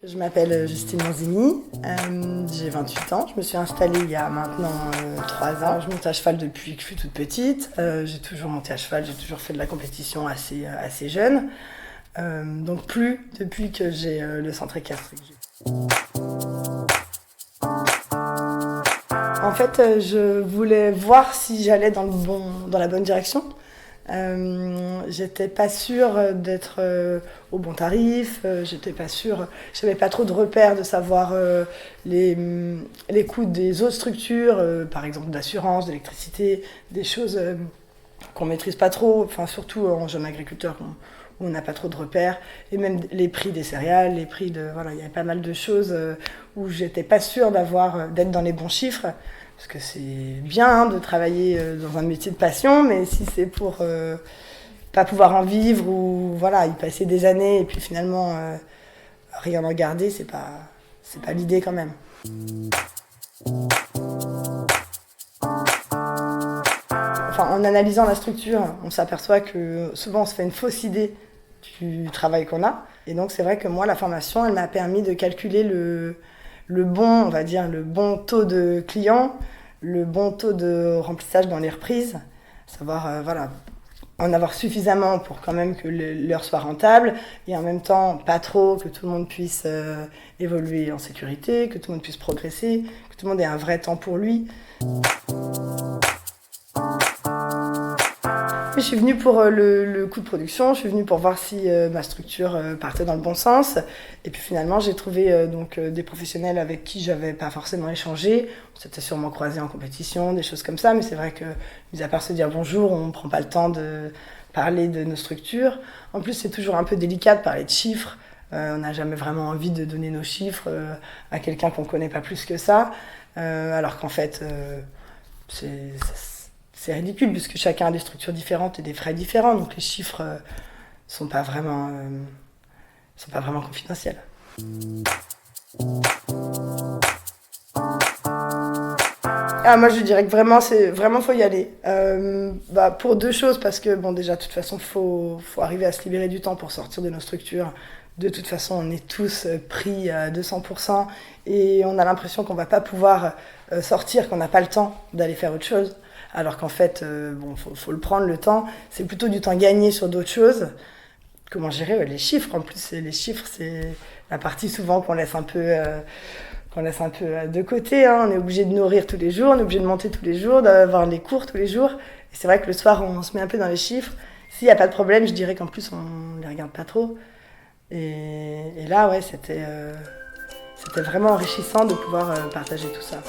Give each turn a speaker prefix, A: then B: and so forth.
A: Je m'appelle Justine Manzini, j'ai 28 ans, je me suis installée il y a maintenant 3 ans. Je monte à cheval depuis que je suis toute petite, j'ai toujours monté à cheval, j'ai toujours fait de la compétition assez jeune, donc plus depuis que j'ai le centre équestre. En fait, je voulais voir si j'allais dans la bonne direction. J'étais pas sûre d'être au bon tarif, j'étais pas sûre, j'avais pas trop de repères de savoir les coûts des autres structures, par exemple d'assurance, d'électricité, des choses qu'on maîtrise pas trop, enfin surtout en jeune agriculteur où on n'a pas trop de repères, et même les prix des céréales, les prix de voilà, il y avait pas mal de choses où j'étais pas sûre d'être dans les bons chiffres. Parce que c'est bien de travailler dans un métier de passion, mais si c'est pour pas pouvoir en vivre ou voilà, y passer des années et puis finalement rien en garder, c'est pas l'idée quand même. Enfin, en analysant la structure, on s'aperçoit que souvent on se fait une fausse idée du travail qu'on a. Et donc c'est vrai que moi, la formation, elle m'a permis de calculer le bon, on va dire, le bon taux de clients, le bon taux de remplissage dans les reprises, savoir voilà, en avoir suffisamment pour quand même que l'heure soit rentable et en même temps pas trop, que tout le monde puisse évoluer en sécurité, que tout le monde puisse progresser, que tout le monde ait un vrai temps pour lui. Je suis venue pour le coût de production, je suis venue pour voir si ma structure partait dans le bon sens. Et puis finalement, j'ai trouvé des professionnels avec qui j'avais pas forcément échangé. On s'était sûrement croisés en compétition, des choses comme ça, mais c'est vrai que, mis à part se dire bonjour, on ne prend pas le temps de parler de nos structures. En plus, c'est toujours un peu délicat de parler de chiffres. On n'a jamais vraiment envie de donner nos chiffres à quelqu'un qu'on ne connaît pas plus que ça. Alors qu'en fait, c'est ridicule puisque chacun a des structures différentes et des frais différents, donc les chiffres sont pas vraiment confidentiels. Ah, moi je dirais que vraiment faut y aller. Pour deux choses, parce que bon, déjà de toute façon faut arriver à se libérer du temps pour sortir de nos structures. De toute façon, on est tous pris à 200% et on a l'impression qu'on va pas pouvoir sortir, qu'on n'a pas le temps d'aller faire autre chose. Alors qu'en fait, faut le prendre le temps. C'est plutôt du temps gagné sur d'autres choses. Comment gérer les chiffres? En plus, les chiffres, c'est la partie souvent qu'on laisse un peu de côté. Hein. On est obligé de nourrir tous les jours, on est obligé de monter tous les jours, d'avoir les cours tous les jours. Et c'est vrai que le soir, on se met un peu dans les chiffres. S'il n'y a pas de problème, je dirais qu'en plus, on les regarde pas trop. Et là, ouais, c'était vraiment enrichissant de pouvoir partager tout ça.